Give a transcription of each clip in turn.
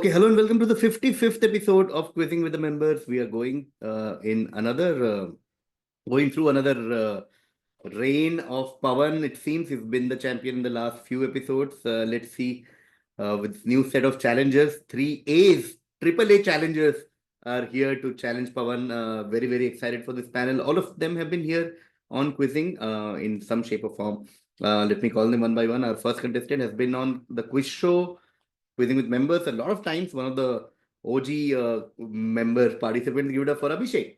Okay, hello and welcome to the 55th episode of Quizzing with the Members. We are going going through another reign of Pavan. It seems he's been the champion in the last few episodes. Let's see with new set of challengers. Three A's, triple A challengers are here to challenge Pavan. Very, very excited for this panel. All of them have been here on Quizzing in some shape or form. Let me call them one by one. Our first contestant has been on the quiz show Quizzing with Members a lot of times. One of the OG member participants. Give it up for Abhishek.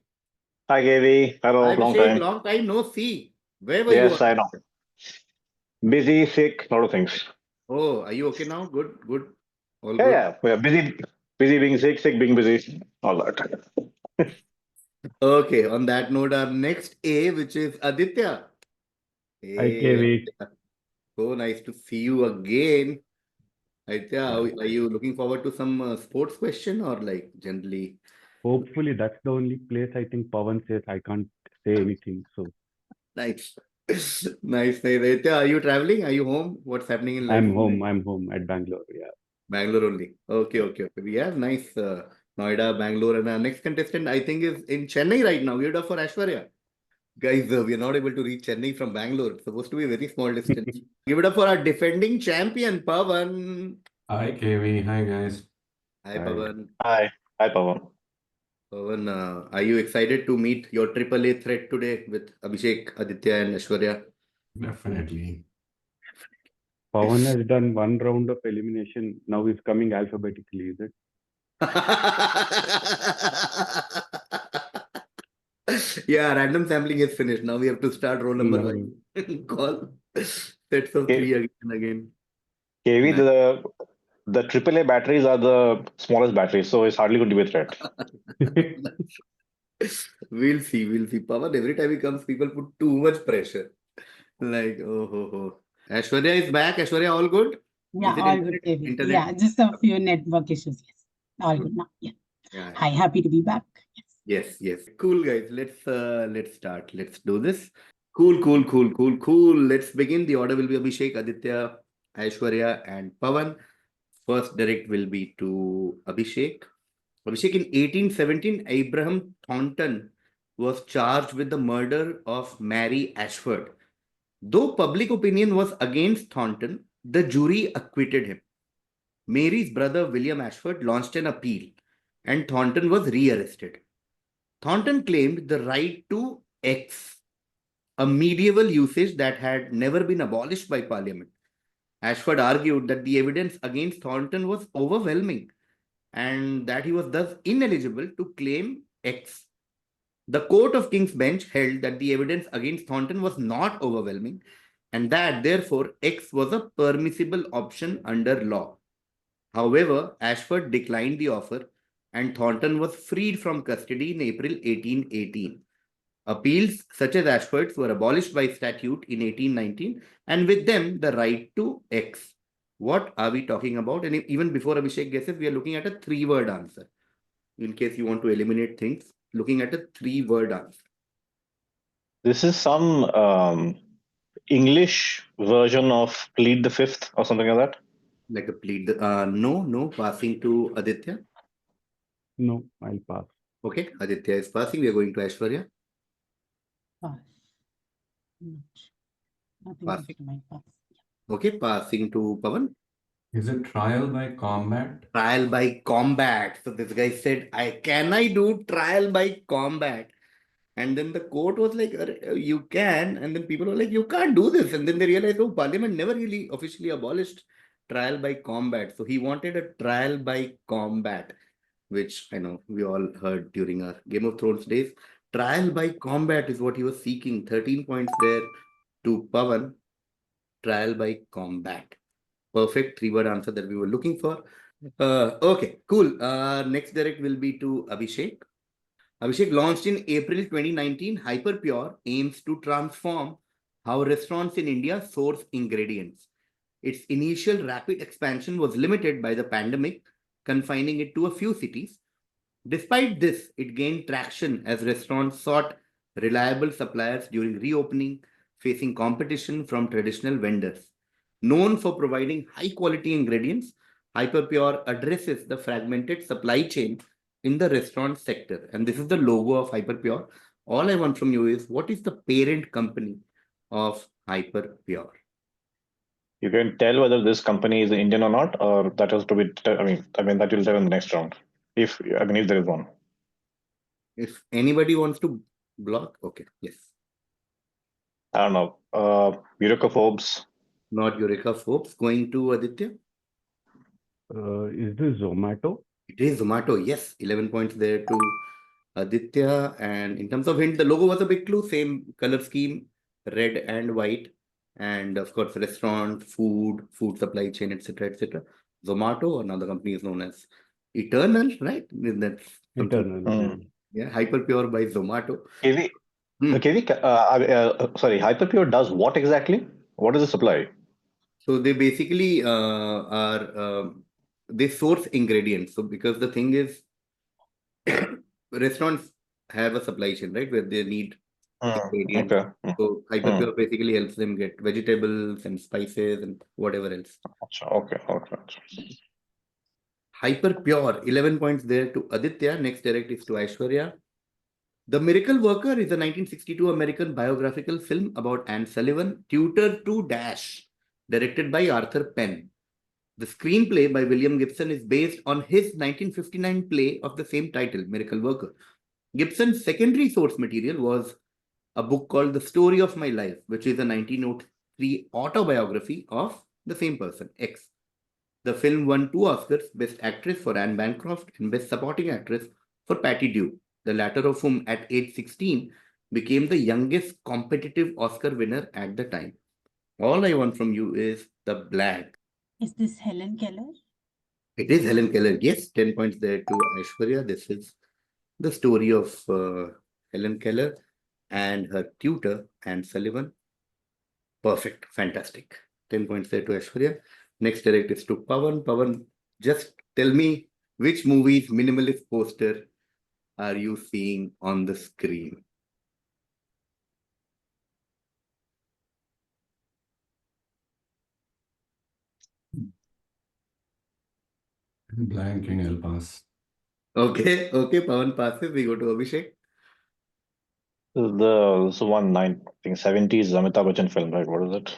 Hi, KV. Hello, Hi long Abhishek, time. long time no see. Where were you? Yes, I know. Busy, sick, lot of things. Oh, are you okay now? Good, good. All Yeah, good. yeah. We are busy being sick, sick being busy, all that. Okay, on that note, our next A, which is Aditya. Hi, Hey, KV. Aditya. So nice to see you again. Aditya, are you looking forward to some sports question or like generally? Hopefully, that's the only place I think Pavan says I can't say anything. So Nice. Nice, nice. Aditya, are you traveling? Are you home? What's happening in life? I'm home at Bangalore. Yeah. Bangalore only. Okay, okay, okay. We have nice Noida, Bangalore, and our next contestant I think is in Chennai right now. We're up for Aishwarya. Guys, we are not able to reach Chennai from Bangalore. It's supposed to be a very small distance. Give it up for our defending champion, Pavan. Hi KV, hi guys. Hi, Hi. Pavan. Hi, Pavan. Pavan, are you excited to meet your AAA threat today with Abhishek, Aditya, and Aishwarya? Definitely. Pavan has done one round of elimination. Now he's coming alphabetically, is it? Yeah, random sampling is finished. Now we have to start roll number No. one. Call sets of three again and again. KV, Nice. the AAA batteries are the smallest batteries, so it's hardly going to be a threat. We'll see, we'll see. Pavan, every time he comes, people put too much pressure. Like, oh, ho, ho. Aishwarya is back. Aishwarya, all good? Yeah, Is it all good, KV. internet? Yeah, just a few network issues. Yes, all good now. Yeah. Yeah. Hi, happy to be back. Yes. Yes, yes. Cool, guys. Let's start. Let's do this. Cool. Let's begin. The order will be Abhishek, Aditya, Aishwarya, and Pavan. First direct will be to Abhishek. Abhishek, in 1817, Abraham Thornton was charged with the murder of Mary Ashford. Though public opinion was against Thornton, the jury acquitted him. Mary's brother William Ashford launched an appeal, and Thornton was re-arrested. Thornton claimed the right to X, a medieval usage that had never been abolished by Parliament. Ashford argued that the evidence against Thornton was overwhelming and that he was thus ineligible to claim X. The Court of King's Bench held that the evidence against Thornton was not overwhelming and that therefore X was a permissible option under law. However, Ashford declined the offer and Thornton was freed from custody in April 1818. Appeals such as Ashford's were abolished by statute in 1819 and with them the right to X. What are we talking about? And even before Abhishek guesses, we are looking at a three-word answer. In case you want to eliminate things, looking at a three-word answer. This is some English version of Plead the Fifth or something like that. Like a plead. No. Passing to Aditya. No, I'll pass. Okay, Aditya is passing. We are going to Aishwarya. Pass. Nothing Pass. comes to mind. Pass. Okay, passing to Pavan. Is it trial by combat? Trial by combat. So this guy said, can I do trial by combat? And then the court was like, you can. And then people were like, you can't do this. And then they realized, oh, Parliament never really officially abolished trial by combat. So he wanted a trial by combat, which I know we all heard during our Game of Thrones days. Trial by combat is what he was seeking. 13 points there to Pavan. Trial by combat. Perfect three-word answer that we were looking for. Okay, cool. Next direct will be to Abhishek. Abhishek, launched in April 2019, Hyperpure aims to transform how restaurants in India source ingredients. Its initial rapid expansion was limited by the pandemic, confining it to a few cities. Despite this, it gained traction as restaurants sought reliable suppliers during reopening, facing competition from traditional vendors. Known for providing high-quality ingredients, Hyperpure addresses the fragmented supply chain in the restaurant sector. And this is the logo of Hyperpure. All I want from you is, what is the parent company of Hyperpure? You can tell whether this company is Indian or not, or that has to be. I mean that you'll tell in the next round. If there is one. If anybody wants to block, okay, yes. I don't know. Eurocophobes. Not Eureka Forbes. Going to Aditya. Is this Zomato? It is Zomato. Yes, 11 points there to Aditya. And in terms of hint, the logo was a big clue. Same color scheme, red and white. And of course, restaurant, food supply chain, etc., etc. Zomato, another company is known as Eternal, right? That's Internal. Mm. yeah, Hyperpure by Zomato. KV. Sorry, Hyperpure does what exactly? What is the supply? So they basically they source ingredients. So because the thing is, restaurants have a supply chain, right, where they need ingredients. Okay. So Hyperpure basically helps them get vegetables and spices and whatever else. Okay. Hyperpure, 11 points there to Aditya. Next direct is to Aishwarya. The Miracle Worker is a 1962 American biographical film about Anne Sullivan, tutor to Dash, directed by Arthur Penn. The screenplay by William Gibson is based on his 1959 play of the same title, Miracle Worker. Gibson's secondary source material was a book called The Story of My Life, which is a 1903 autobiography of the same person, X. The film won 2 Oscars, Best Actress for Anne Bancroft and Best Supporting Actress for Patty Dew, the latter of whom at age 16 became the youngest competitive Oscar winner at the time. All I want from you is the blank. Is this Helen Keller? It is Helen Keller. Yes, 10 points there to Aishwarya. This is the story of Helen Keller and her tutor, Anne Sullivan. Perfect. Fantastic. 10 points there to Aishwarya. Next direct is to Pavan. Pavan, just tell me, which movie's minimalist poster are you seeing on the screen? Blanking, I'll pass. Okay, Pavan passes. We go to Abhishek. The one I think 70s Amitabh Bachchan film, right? What is it?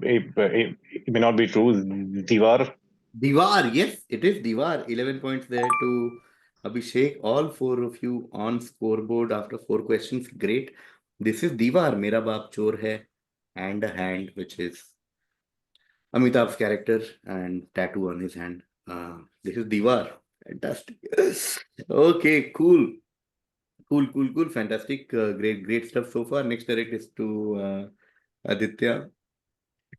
It may not be true. Diwar. Diwar, yes, it is Diwar. 11 points there to Abhishek. All 4 of you on scoreboard after 4 questions. Great. This is Diwar, Mera Baap Chor Hai, and a hand, which is Amitabh's character and tattoo on his hand. This is Diwar. Fantastic. Okay, cool. Fantastic. Great stuff so far. Next direct is to Aditya.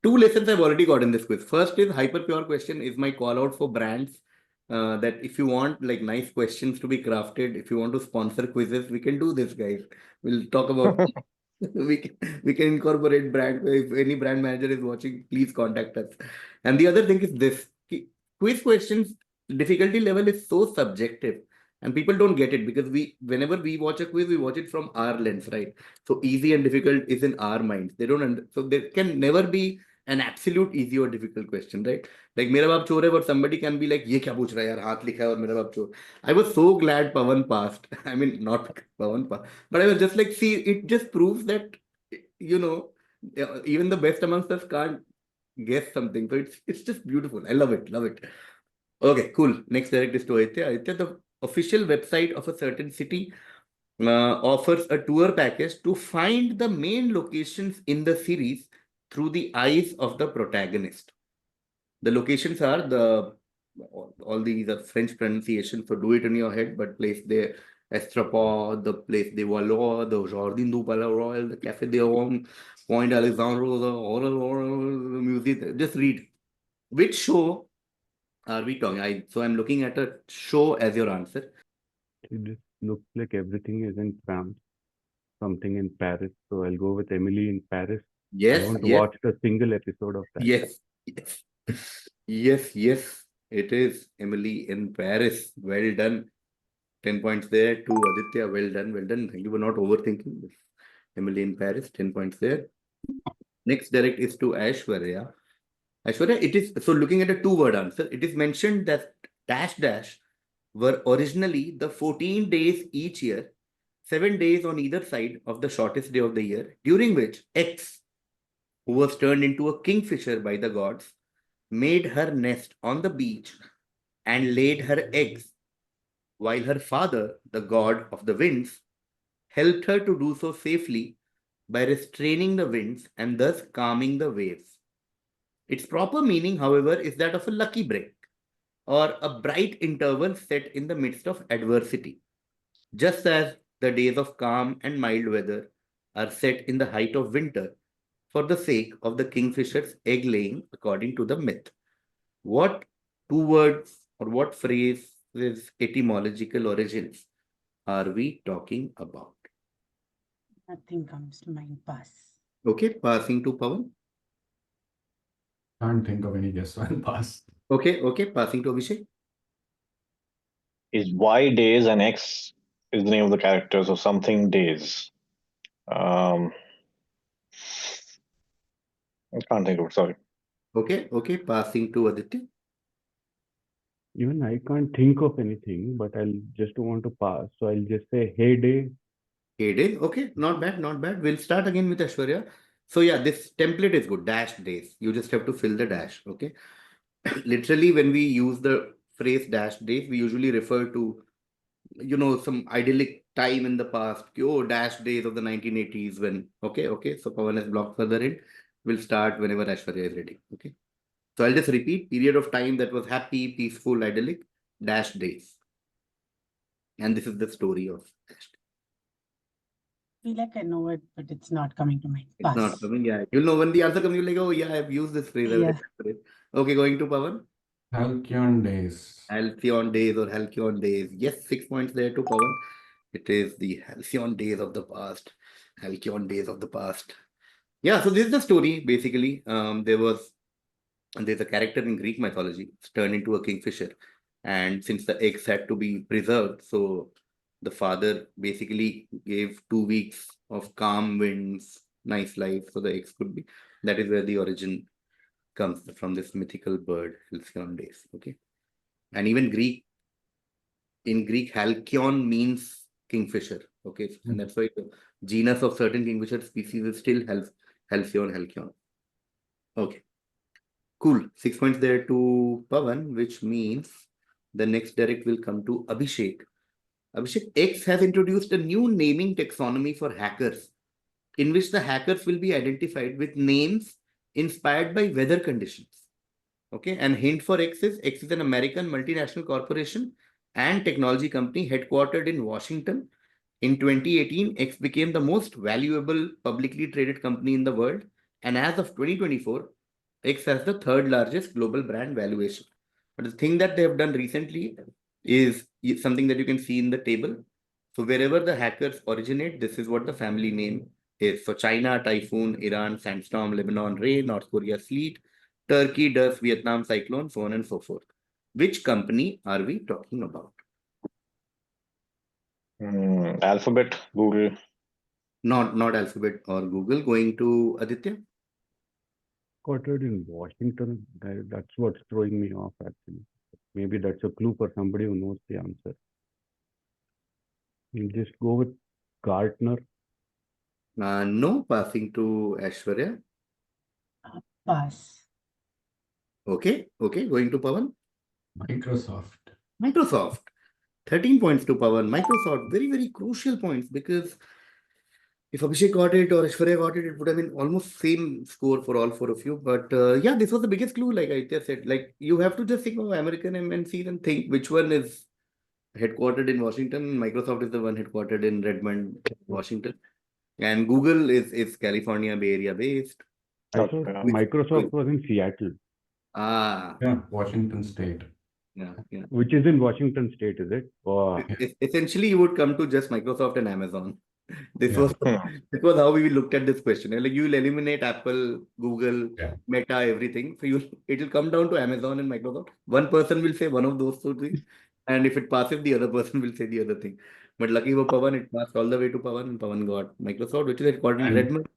2 lessons I've already got in this quiz. First is Hyperpure question is my call out for brands. That if you want like nice questions to be crafted, if you want to sponsor quizzes, we can do this, guys. We'll talk about we can incorporate brand. If any brand manager is watching, please contact us. And the other thing is this: quiz questions difficulty level is so subjective, and people don't get it because whenever we watch a quiz, we watch it from our lens, right? So easy and difficult is in our minds. They don't. So there can never be an absolute easy or difficult question, right? Like Mera Baap Chor Hai, but somebody can be like, "Ye kya पूछ रहा है यार? हाथ लिखा है और Mera Baap Chor." I was so glad Pavan passed. I mean, not Pavan passed, but I was just like, see, it just proves that even the best amongst us can't guess something. So it's just beautiful. I love it. Okay, cool. Next direct is to Aditya. Aditya, the official website of a certain city offers a tour package to find the main locations in the series through the eyes of the protagonist. The locations are all these are French pronunciations, so do it in your head, but place the Estraport, the place de Valois, the Jardin du Palais Royal, the Café de Rome, Point Alexandre, the music. Just read. Which show are we talking? So I'm looking at a show as your answer. It looks like everything is in France, something in Paris. So I'll go with Emily in Paris. Yes, I haven't yes, watched a single episode of that. yes. It is Emily in Paris. Well done. 10 points there to Aditya. Well done. You were not overthinking this. Emily in Paris. 10 points there. Next direct is to Aishwarya. Aishwarya, it is so looking at a two-word answer, it is mentioned that dash dash were originally the 14 days each year, 7 days on either side of the shortest day of the year, during which X, who was turned into a kingfisher by the gods, made her nest on the beach and laid her eggs, while her father, the god of the winds, helped her to do so safely by restraining the winds and thus calming the waves. Its proper meaning, however, is that of a lucky break or a bright interval set in the midst of adversity, just as the days of calm and mild weather are set in the height of winter for the sake of the kingfisher's egg laying, according to the myth. What two words or what phrase with etymological origins are we talking about? Nothing comes to mind. Pass. Okay, passing to Pavan. Can't think of any guess, so I'll pass. Okay, passing to Abhishek. Is Y days and X is the name of the character, so something days. I can't think of it, sorry. Okay, passing to Aditya. Even I can't think of anything, but I'll just want to pass. So I'll just say heyday. Heyday. Okay, not bad. We'll start again with Aishwarya. So yeah, this template is good. Dash days. You just have to fill the dash. Okay. Literally, when we use the phrase dash days, we usually refer to, some idyllic time in the past. Oh, dash days of the 1980s when. Okay. So Pavan has blocked further in. We'll start whenever Aishwarya is ready. Okay. So I'll just repeat period of time that was happy, peaceful, idyllic, dash days. And this is the story of dash. Feel like I know it, but it's not coming to mind. It's Pass. not coming. Yeah. You'll know when the answer comes, you're like, oh, yeah, I've used this phrase. I've Yeah. read this phrase. Okay, going to Pavan. Halcyon days. Halcyon days or Halcyon days. Yes, 6 points there to Pavan. It is the Halcyon days of the past. Halcyon days of the past. Yeah, so this is the story basically. There's a character in Greek mythology. It's turned into a kingfisher. And since the eggs had to be preserved, so the father basically gave 2 weeks of calm winds, nice life, so the eggs could be. That is where the origin comes from, this mythical bird, Halcyon days. Okay. And even in Greek, Halcyon means kingfisher. Okay. And that's why the genus of certain kingfisher species is still Halcyon. Okay. Cool. 6 points there to Pavan, which means the next direct will come to Abhishek. Abhishek, X has introduced a new naming taxonomy for hackers, in which the hackers will be identified with names inspired by weather conditions. Okay, and hint for X is an American multinational corporation and technology company headquartered in Washington. In 2018, X became the most valuable publicly traded company in the world, and as of 2024, X has the third largest global brand valuation. But the thing that they have done recently is something that you can see in the table. So wherever the hackers originate, this is what the family name is. So China, typhoon; Iran, sandstorm; Lebanon, rain; North Korea, sleet; Turkey, dust; Vietnam, cyclone; so on and so forth. Which company are we talking about? Alphabet, Google. Not Alphabet or Google. Going to Aditya. Quartered in Washington. That's what's throwing me off actually. Maybe that's a clue for somebody who knows the answer. We'll just go with Gartner. No, passing to Aishwarya. Pass. Okay. Going to Pavan. Microsoft. 13 points to Pavan. Microsoft, very, very crucial points, because if Abhishek got it or Aishwarya got it, it would have been almost same score for all four of you. But yeah, this was the biggest clue, like I just said. Like, you have to just think of American MNCs and think which one is headquartered in Washington. Microsoft is the one headquartered in Redmond, Washington. And Google is California Bay Area based. I thought Microsoft was in Seattle. Yeah, Washington State. Yeah. Which is in Washington State, is it? Oh. Essentially, you would come to just Microsoft and Amazon. This Yeah. was how we looked at this question. Like, you will eliminate Apple, Google, Yeah. Meta, everything. So it will come down to Amazon and Microsoft. One person will say one of those two things, and if it passes, the other person will say the other thing. But lucky for Pavan, it passed all the way to Pavan, and Pavan got Microsoft, which is headquartered in And- Redmond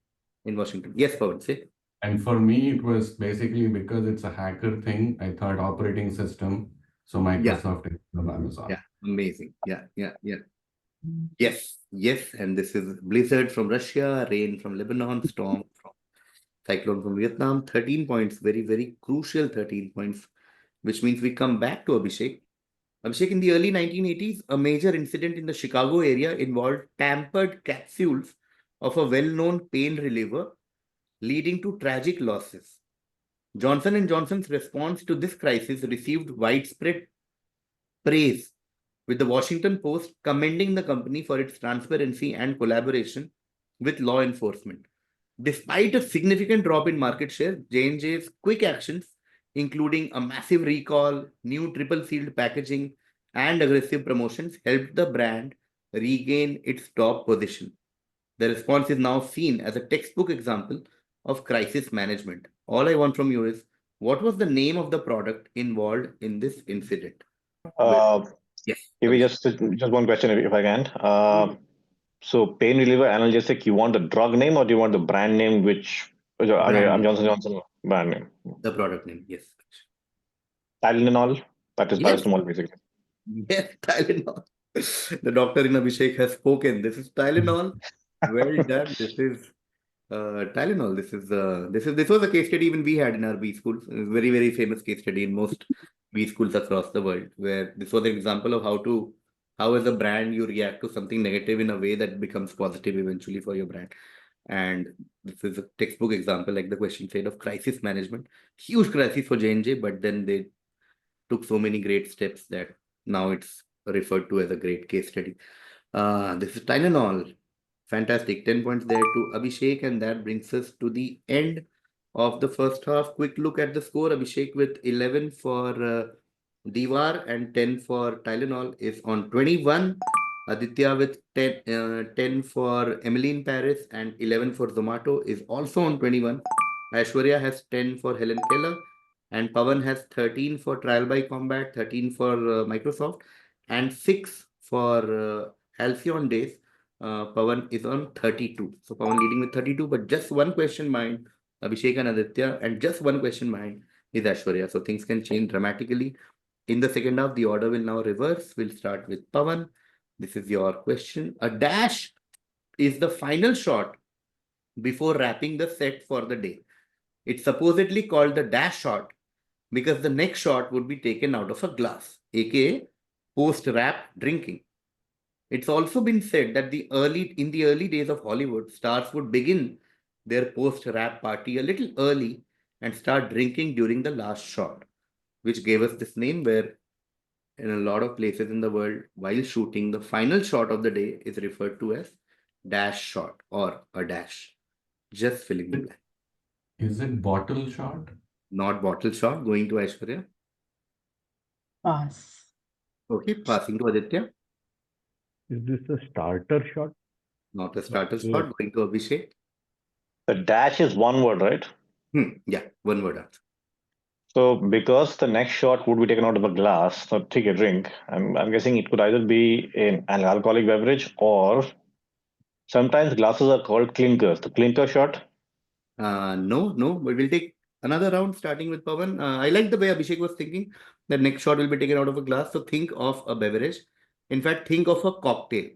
in Washington. Yes, Pavan, say. And for me, it was basically because it's a hacker thing. I thought operating system. So Microsoft is Amazon. Yeah, amazing. Yeah. Yes, yes. And this is blizzard from Russia, rain from Lebanon, storm from cyclone from Vietnam. 13 points, very, very crucial 13 points, which means we come back to Abhishek. Abhishek, in the early 1980s, a major incident in the Chicago area involved tampered capsules of a well-known pain reliever, leading to tragic losses. Johnson & Johnson's response to this crisis received widespread praise, with the Washington Post commending the company for its transparency and collaboration with law enforcement. Despite a significant drop in market share, J&J's quick actions, including a massive recall, new triple-sealed packaging, and aggressive promotions, helped the brand regain its top position. The response is now seen as a textbook example of crisis management. All I want from you is, what was the name of the product involved in this incident? Yes. Maybe just one question, if I can. So pain reliever analgesic, you want the drug name or do you want the brand name, which I'm Johnson Johnson brand name? The product name, yes. Tylenol, that is Yes. paracetamol basically. Yes, Tylenol. The doctor in Abhishek has spoken. This is Tylenol. Well done. This is Tylenol. This was a case study even we had in our B schools. A very, very famous case study in most B schools across the world, where this was an example of how as a brand you react to something negative in a way that becomes positive eventually for your brand. And this is a textbook example, like the question said, of crisis management. Huge crisis for J&J, but then they took so many great steps that now it's referred to as a great case study. This is Tylenol. Fantastic. 10 points there to Abhishek, and that brings us to the end of the first half. Quick look at the score. Abhishek with 11 for Diwar and 10 for Tylenol is on 21. Aditya with 10 for Emily in Paris and 11 for Zomato is also on 21. Aishwarya has 10 for Helen Keller, and Pavan has 13 for Trial by Combat, 13 for Microsoft, and 6 for Halcyon Days. Pavan is on 32. So Pavan leading with 32, but just one question behind Abhishek and Aditya, and just one question behind is Aishwarya. So things can change dramatically. In the second half, the order will now reverse. We'll start with Pavan. This is your question. A dash is the final shot before wrapping the set for the day. It's supposedly called the dash shot because the next shot would be taken out of a glass, aka post-wrap drinking. It's also been said that in the early days of Hollywood, stars would begin their post-wrap party a little early and start drinking during the last shot, which gave us this name, where in a lot of places in the world, while shooting, the final shot of the day is referred to as dash shot or a dash. Just filling the blank. Is it bottle shot? Not bottle shot. Going to Aishwarya. Pass. Okay, passing to Aditya. Is this a starter shot? Not a starter shot. Going to Abhishek. The dash is one word, right? Yeah, one word answer. So because the next shot would be taken out of a glass, so take a drink, I'm guessing it could either be an alcoholic beverage or sometimes glasses are called clinkers. The clinker shot? No, but we'll take another round starting with Pavan. I like the way Abhishek was thinking. The next shot will be taken out of a glass. So think of a beverage. In fact, think of a cocktail.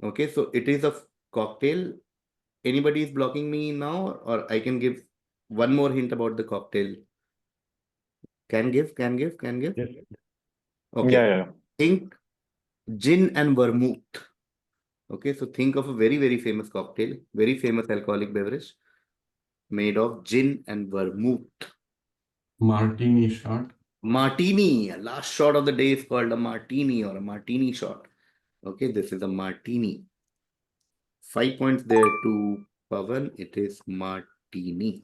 Okay, so it is a cocktail. Anybody is blocking me now, or I can give one more hint about the cocktail. Can give. Yes. Okay. Yeah. Think gin and vermouth. Okay, so think of a very, very famous cocktail, very famous alcoholic beverage made of gin and vermouth. Martini shot. Martini. Last shot of the day is called a martini or a martini shot. Okay, this is a martini. 5 points there to Pavan. It is martini.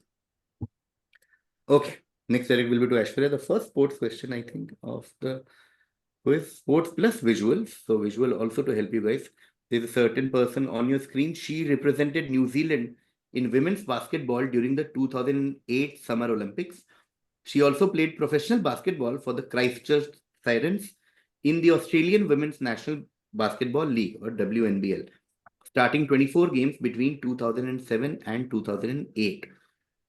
Okay, next direct will be to Aishwarya. The first sports question, I think, of the quiz. Sports plus visuals. So visual also to help you guys. There's a certain person on your screen. She represented New Zealand in women's basketball during the 2008 Summer Olympics. She also played professional basketball for the Christchurch Sirens in the Australian Women's National Basketball League, or WNBL, starting 24 games between 2007 and 2008.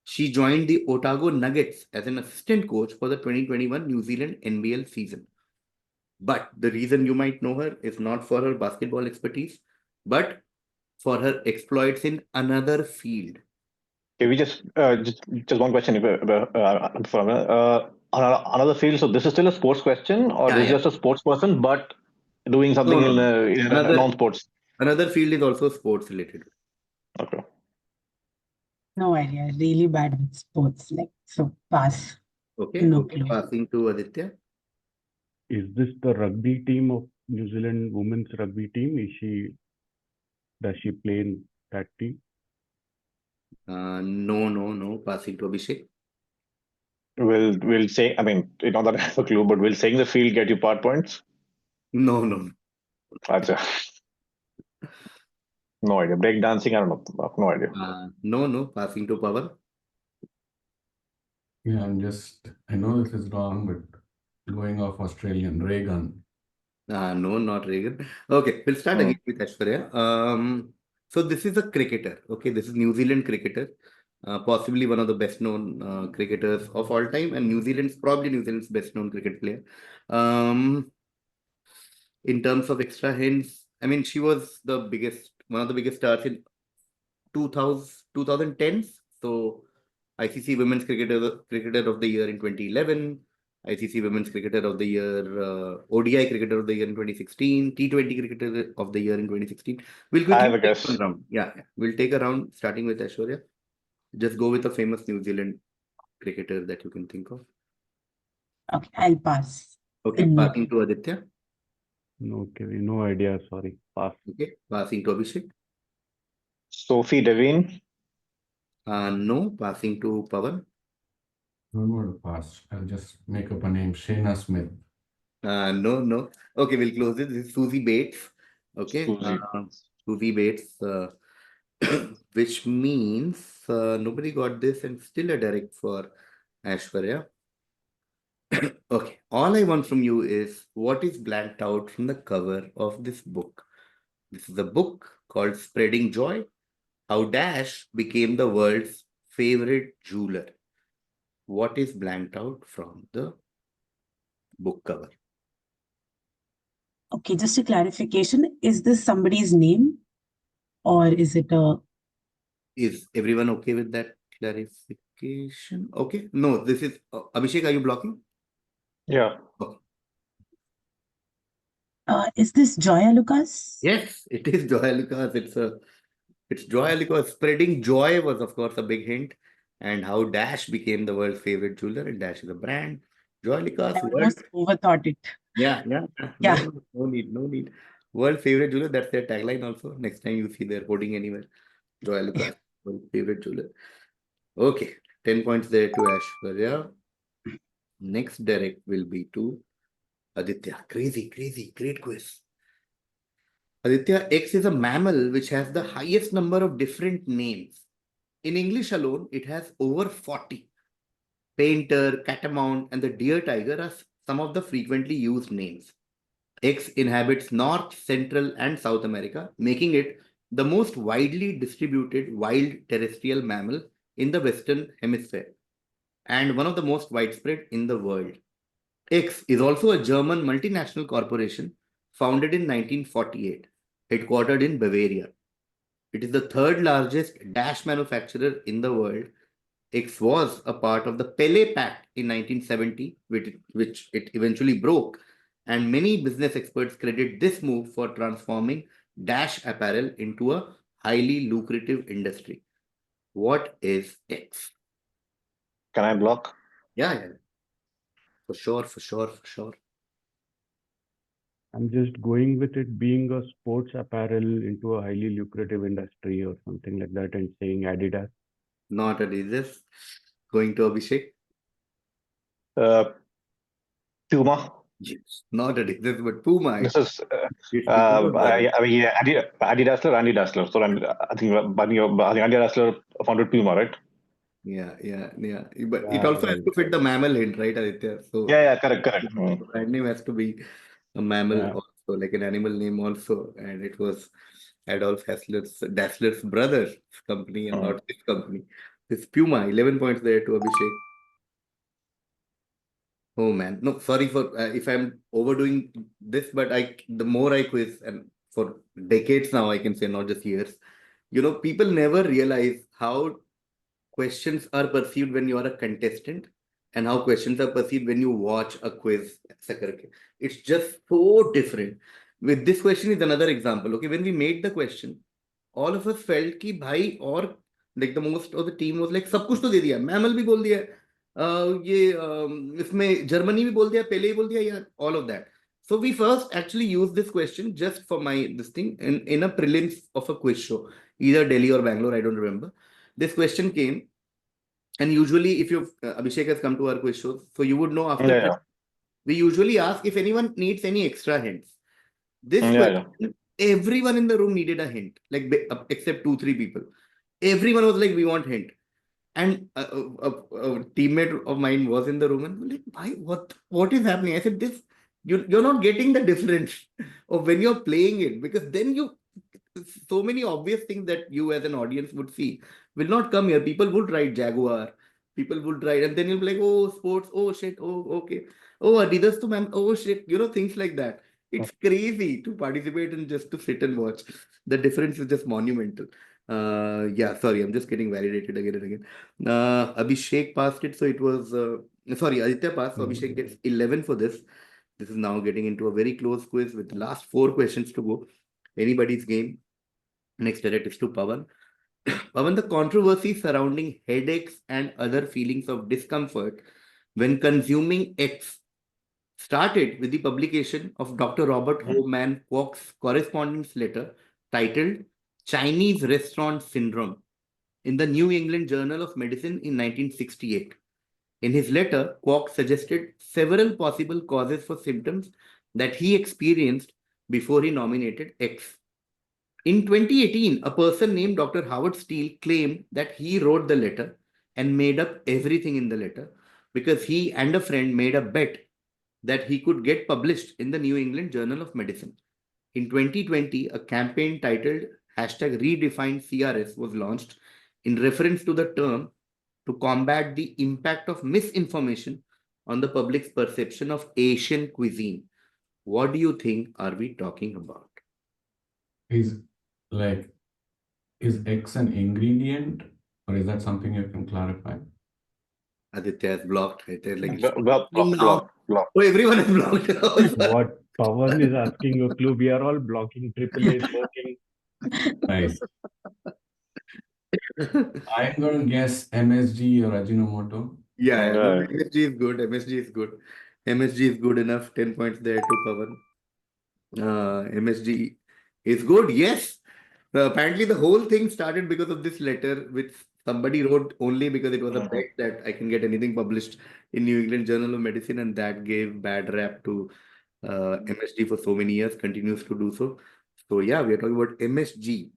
She joined the Otago Nuggets as an assistant coach for the 2021 New Zealand NBL season. But the reason you might know her is not for her basketball expertise, but for her exploits in another field. Okay, we just one question for on another field. So this is still a sports question, or Yeah, this is yeah. just a sports person, but doing something No, no. in Another non-sports. another field is also sports related. Okay. No idea. Really bad with sports. Like, so pass. Okay, No okay. clue. Passing to Aditya. Is this the rugby team of New Zealand women's rugby team? Does she play in that team? No, no, no. Passing to Abhishek. We'll say. I mean, not that I have a clue, but will saying the field get you part points? No, no. Acha. No idea. Break dancing. I don't know. No idea. No, no. Passing to Pavan. Yeah, I know this is wrong, but going off Australian, Reagan. No, not Reagan. Okay, we'll start again with Aishwarya. So this is a cricketer. Okay, this is New Zealand cricketer, possibly one of the best known cricketers of all time, and probably New Zealand's best known cricket player. In terms of extra hints, I mean, she was one of the biggest stars in 2010s. So ICC Women's Cricketer of the Year in 2011, ICC Women's Cricketer of the Year, ODI Cricketer of the Year in 2016, T20 Cricketer of the Year in 2016. We'll I have quickly a take guess. one round. Yeah, we'll take a round starting with Aishwarya. Just go with a famous New Zealand cricketer that you can think of. Okay, I'll pass. Okay, No. passing to Aditya. No, Kevin, no idea. Sorry, pass. Okay, passing to Abhishek. Sophie Devine. No, passing to Pavan. I'm going to pass. I'll just make up a name, Shayna Smith. No, no. Okay, we'll close it. This is Susie Bates. Okay, Susie. Susie Bates, which means nobody got this and still a direct for Aishwarya. Okay, all I want from you is what is blanked out from the cover of this book. This is a book called Spreading Joy, How Dash Became the World's Favorite Jeweler. What is blanked out from the book cover? Okay, just a clarification. Is this somebody's name or is it a... Is everyone okay with that clarification? Okay. No, this is Abhishek, are you blocking? Yeah. Okay. Is this Joya Lucas? Yes, it is Joy Lucas. It's Joy Lucas. Spreading joy was, of course, a big hint. And how Dash became the world's favorite jeweler. And Dash is a brand. Joy Lucas. I almost overthought it. Yeah. Yeah. No need. World favorite jeweler. That's their tagline also. Next time you see their hoarding anywhere. Joy Lucas, world favorite jeweler. Okay. 10 points there to Aishwarya. Next direct will be to Aditya. Crazy. Great quiz. Aditya, X is a mammal which has the highest number of different names. In English alone, it has over 40. Painter, catamount, and the deer tiger are some of the frequently used names. X inhabits North, Central, and South America, making it the most widely distributed wild terrestrial mammal in the Western Hemisphere and one of the most widespread in the world. X is also a German multinational corporation founded in 1948, headquartered in Bavaria. It is the third largest dash manufacturer in the world. X was a part of the Pele Pact in 1970, which it eventually broke, and many business experts credit this move for transforming dash apparel into a highly lucrative industry. What is X? Can I block? Yeah. For sure. I'm just going with it being a sports apparel into a highly lucrative industry or something like that and saying Adidas. Not Adidas. Going to Abhishek. Puma. Yes. Not Adidas, but Puma. This is Adi Dassler, Andy Dassler. So I think Andy Dassler founded Puma, right? Yeah. But it also has to fit the mammal hint, right, Aditya? So Yeah, correct. the brand name has to be a mammal also, like an animal name also. And it was Adolf Dassler's brother's company and not his company. It's Puma, 11 points there to Abhishek. Oh man, no, sorry for if I'm overdoing this, but the more I quiz, and for decades now, I can say, not just years, people never realize how questions are perceived when you are a contestant and how questions are perceived when you watch a quiz. ऐसा करके. It's just so different. With this question is another example. Okay, when we made the question, all of us felt कि भाई और like the most of the team was like सब कुछ तो दे दिया, mammal भी बोल दिया, इसमें जर्मनी भी बोल दिया, पहले ही बोल दिया यार, all of that. So we first actually used this question just for this thing in a prelims of a quiz show, either Delhi or Bangalore, I don't remember. This question came, and usually if Abhishek has come to our quiz shows, so you would know after Yeah, yeah. we usually ask if anyone needs any extra hints. This Yeah, yeah. question, everyone in the room needed a hint, like except 2-3 people. Everyone was like, we want hint. And a teammate of mine was in the room and was like, why, what is happening? I said, you're not getting the difference of when you're playing it, because then so many obvious things that you as an audience would see will not come here. People would write Jaguar, people would write, and then you'll be like, oh, sports, oh shit, oh, okay, oh, Adidas to man, oh shit, things like that. It's crazy to participate and just to sit and watch. The difference is just monumental. Yeah, sorry, I'm just getting validated again and again. Abhishek passed it, so it was sorry, Aditya passed, so Abhishek gets 11 for this. This is now getting into a very close quiz with the last 4 questions to go. Anybody's game. Next direct is to Pavan. Pavan, the controversy surrounding headaches and other feelings of discomfort when consuming X started with the publication of Dr. Robert Homan Kwok's correspondence letter titled Chinese Restaurant Syndrome in the New England Journal of Medicine in 1968. In his letter, Kwok suggested several possible causes for symptoms that he experienced before he nominated X. In 2018, a person named Dr. Howard Steele claimed that he wrote the letter and made up everything in the letter because he and a friend made a bet that he could get published in the New England Journal of Medicine. In 2020, a campaign titled #RedefineCRS was launched in reference to the term to combat the impact of misinformation on the public's perception of Asian cuisine. What do you think are we talking about? Is X an ingredient, or is that something you can clarify? Aditya is blocked. Right there, like Block. Oh, everyone is blocked. What Pavan is asking a clue. We are all blocking. Triple A is working. Right. I'm going to guess MSG or Ajinomoto. Yeah, Yeah. no, MSG is good. MSG is good. MSG is good enough. 10 points there to Pavan. MSG is good. Yes. Apparently, the whole thing started because of this letter, which somebody wrote only because it was a bet that I can get anything published in New England Journal of Medicine, and that gave bad rap to MSG for so many years, continues to do so. So, yeah, we are talking about MSG.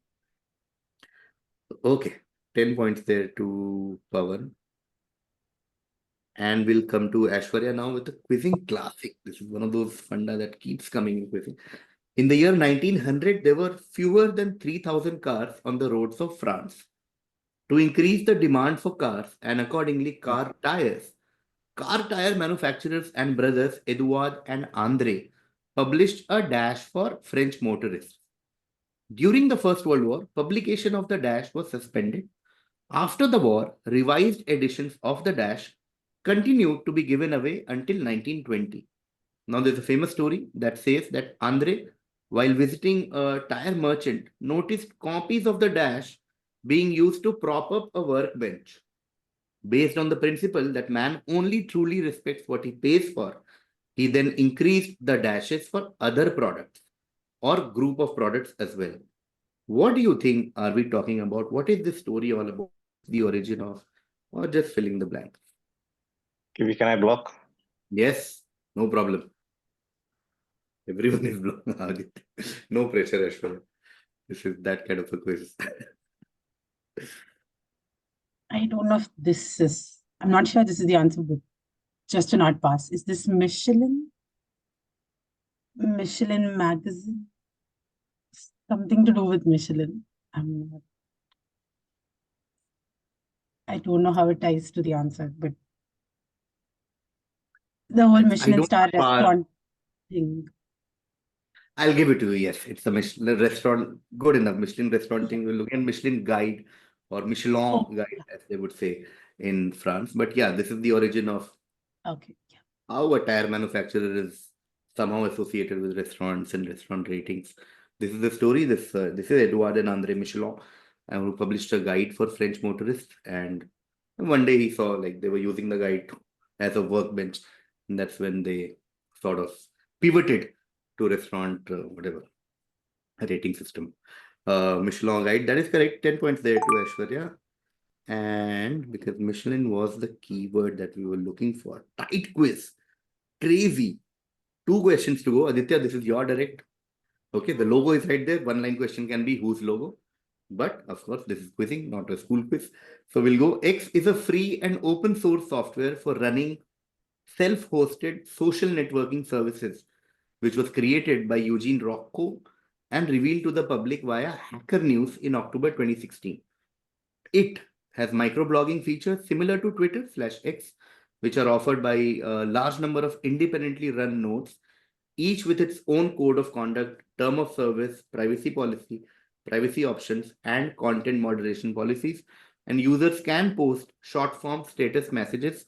Okay, 10 points there to Pavan. And we'll come to Aishwarya now with the quizzing classic. This is one of those funda that keeps coming in quizzing. In the year 1900, there were fewer than 3,000 cars on the roads of France. To increase the demand for cars and accordingly car tires, car tire manufacturers and brothers Edouard and André published a dash for French motorists. During the First World War, publication of the dash was suspended. After the war, revised editions of the dash continued to be given away until 1920. Now, there's a famous story that says that Andre, while visiting a tire merchant, noticed copies of the dash being used to prop up a workbench. Based on the principle that man only truly respects what he pays for, he then increased the dashes for other products or group of products as well. What do you think are we talking about? What is this story all about? The origin of, or just filling the blanks? Can I block? Yes, no problem. Everyone is blocked. No pressure, Aishwarya. This is that kind of a quiz. I don't know if this is, I'm not sure this is the answer, but just to not pass. Is this Michelin? Michelin magazine? Something to do with Michelin. I'm not. I don't know how it ties to the answer, but the whole I Michelin don't star pass. restaurant thing. I'll give it to you. Yes, it's a Michelin restaurant. Good enough. Michelin restaurant thing. We're looking at Michelin guide or Michelin Oh, guide, as they would say in France. But yeah, this is the origin of okay. Yeah. how a tire manufacturer is somehow associated with restaurants and restaurant ratings. This is the story. This is Edouard and Andre Michelin, who published a guide for French motorists. And one day he saw like they were using the guide as a workbench, and that's when they sort of pivoted to restaurant whatever rating system. Michelin guide. That is correct. 10 points there to Aishwarya. And because Michelin was the keyword that we were looking for, tight quiz, crazy. 2 questions to go. Aditya, this is your direct. Okay, the logo is right there. One line question can be whose logo. But of course, this is quizzing, not a school quiz. So we'll go. X is a free and open source software for running self-hosted social networking services, which was created by Eugene Rocco and revealed to the public via Hacker News in October 2016. It has microblogging features similar to Twitter/X, which are offered by a large number of independently run nodes, each with its own code of conduct, term of service, privacy policy, privacy options, and content moderation policies. And users can post short form status messages,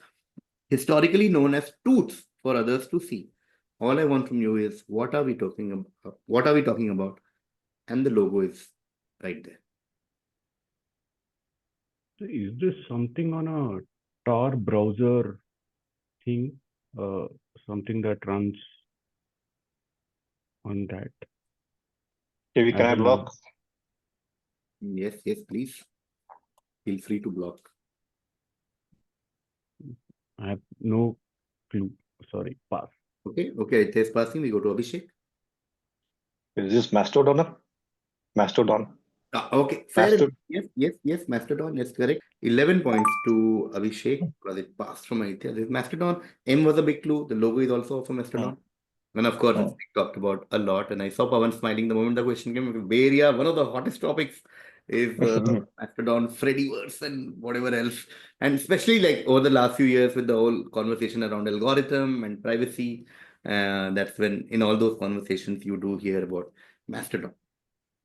historically known as toots, for others to see. All I want from you is what are we talking about? What are we talking about? And the logo is right there. So is this something on a Tor browser thing? Something that runs on that? KV, can I As in, block? Yes, please. Feel free to block. I have no clue. Sorry, pass. Okay, it is passing. We go to Abhishek. Is this Mastodon? Mastodon. Okay, fair enough. Mastodon. Yes, Mastodon. Yes, correct. 11 points to Abhishek because it passed from Aditya. This is Mastodon. M was a big clue. The logo is also of a Mastodon. And of course, it's been talked about a lot. And I saw Pavan smiling the moment the question came. Bay Area, one of the hottest topics is Mastodon, Fediverse, and whatever else. And especially like over the last few years with the whole conversation around algorithm and privacy. That's when in all those conversations you do hear about Mastodon.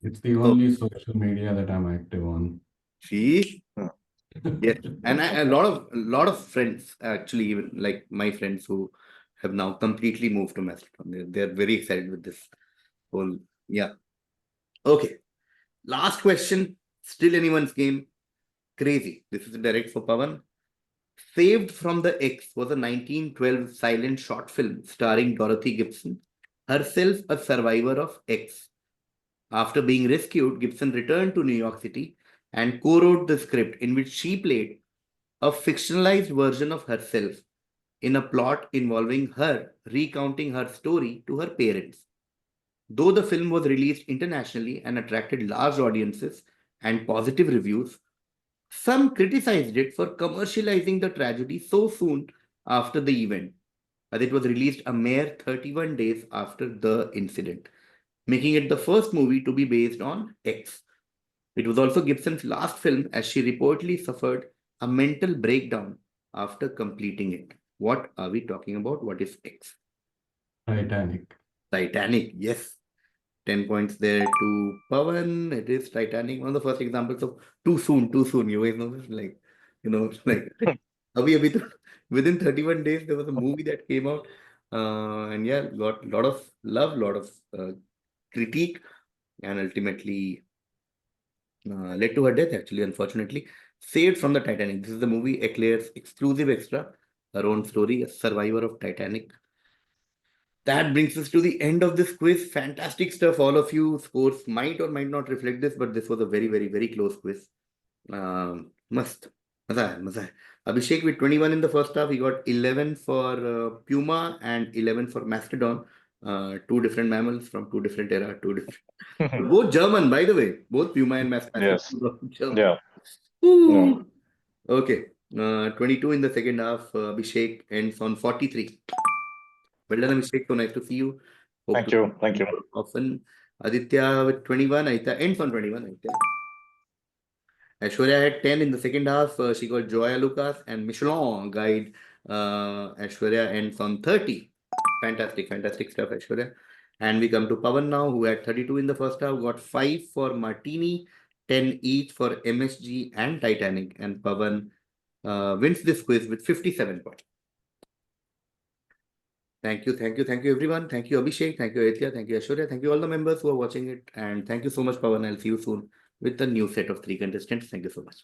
It's the only social media that I'm active on. See? Yes. And a lot of friends, actually, even like my friends who have now completely moved to Mastodon. They're very excited with this whole, yeah. Okay. Last question. Still anyone's game. Crazy. This is direct for Pavan. Saved from the X was a 1912 silent short film starring Dorothy Gibson, herself a survivor of X. After being rescued, Gibson returned to New York City and co-wrote the script in which she played a fictionalized version of herself in a plot involving her recounting her story to her parents. Though the film was released internationally and attracted large audiences and positive reviews, some criticized it for commercializing the tragedy so soon after the event, as it was released a mere 31 days after the incident, making it the first movie to be based on X. It was also Gibson's last film, as she reportedly suffered a mental breakdown after completing it. What are we talking about? What is X? Titanic. Titanic, yes. 10 points there to Pavan. It is Titanic. One of the first examples of too soon. You guys know this? Like, like within 31 days, there was a movie that came out. And yeah, lot of love, lot of critique, and ultimately led to her death, actually, unfortunately. Saved from the Titanic. This is the movie Eclair's exclusive extra, her own story, a survivor of Titanic. That brings us to the end of this quiz. Fantastic stuff. All of you scores might or might not reflect this, but this was a very, very, very close quiz. Must. Maza hai. Abhishek with 21 in the first half. He got 11 for Puma and 11 for Mastodon. Two different mammals from two different era. Both German, by the way. Both Puma and Mastodon. Yes. German. Yeah. Ooh. Okay. 22 in the second half. Abhishek ends on 43. Well done, Abhishek. So nice to see you. Hope Thank to you. Thank you. often. Aditya with 21. Aditya ends on 21. Aditya. Aishwarya had 10 in the second half. She got Joya Lucas and Michelin guide. Aishwarya ends on 30. Fantastic, fantastic stuff, Aishwarya. And we come to Pavan now, who had 32 in the first half, got 5 for Martini, 10 each for MSG and Titanic. And Pavan wins this quiz with 57 points. Thank you, everyone. Thank you, Abhishek. Thank you, Aditya. Thank you, Aishwarya. Thank you, all the members who are watching it. And thank you so much, Pavan. I'll see you soon with the new set of 3 contestants. Thank you so much.